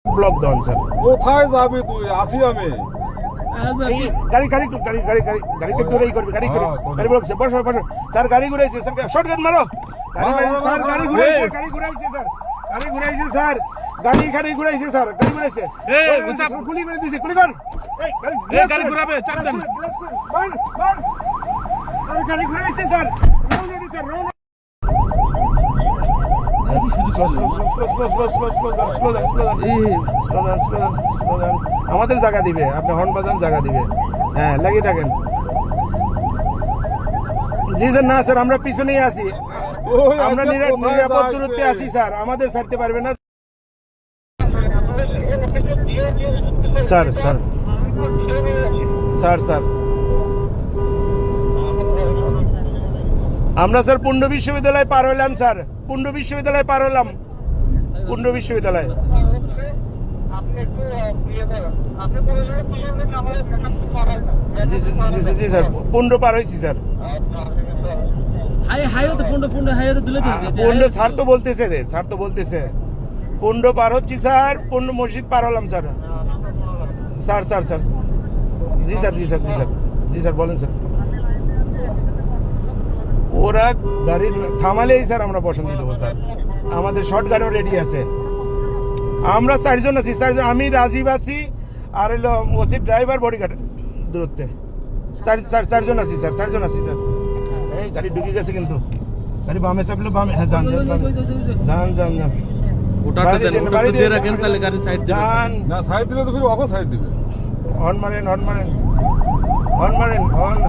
Block দেন sir. কোথায় যাবি তুই? আসি আমি। গাড়ি গাড়ি গাড়ি গাড়ি গাড়ি গাড়ি দূরেই করবি, গাড়ি গাড়ি বলছে বসো বসো স্যার, গাড়ি ঘুরাইছে স্যার, শর্টকাট মারো। স্যার গাড়ি ঘুরাইছে, গাড়ি ঘুরাইছে স্যার, গাড়ি ঘুরাইছে স্যার, গাড়ি গাড়ি ঘুরাইছে স্যার, গাড়ি ঘুরাইছে। গুলি করে দিয়েছে, গুলি কর। গাড়ি ঘুরাবে, চাপ দেন। মার মার স্যার, গাড়ি ঘুরাইছে স্যার, রওনা দিতে রওনা। আমাদের জায়গা দিবে, আপনি হর্ন বাজান জায়গা দিবে। হ্যাঁ লাগিয়ে থাকেন। জি স্যার, না স্যার আমরা পিছনেই আছি, আমরা নিরাপদ দূরত্বে আছি স্যার, আমাদের ছাড়তে পারবে না স্যার। স্যার স্যার স্যার আমরা স্যার পুণ্য বিশ্ববিদ্যালয় পার হলাম স্যার, পুণ্য বিশ্ববিদ্যালয় পার হলাম, পুণ্য বিশ্ববিদ্যালয়। জি স্যার, পুণ্য পার হয়েছি স্যার। পুণ্য স্যার তো বলতেছে রে, স্যার তো বলতেছে পুণ্য পার হচ্ছি স্যার, পুণ্য মসজিদ পার হলাম স্যার। স্যার স্যার স্যার জি স্যার, জি স্যার, জি স্যার, জি স্যার বলেন স্যার। ওরা গাড়ি থামালেই স্যার আমরা বসান দিয়ে দেবো স্যার, আমাদের শর্ট গাড়িও রেডি আছে। আমরা চারজন আছি, চারজন, আমি রাজীব আছি আর হলো ওসি ড্রাইভার বডিগার্ড দূরত্বে, চারজন আছি স্যার, চারজন আছি স্যার। এই গাড়ি ঢুকে গেছে কিন্তু, গাড়ি বামে চাপলো, বামে। হ্যাঁ যান যান যান যান, ওটাটা দেন, ওটাটা দিয়ে রাখেন, তাহলে গাড়ি সাইড দিবেন। যান না, সাইড দিলে তো ফির অগো সাইড দিবে। হর্ন মারেন, হর্ন মারেন, হর্ন মারেন, হর্ন।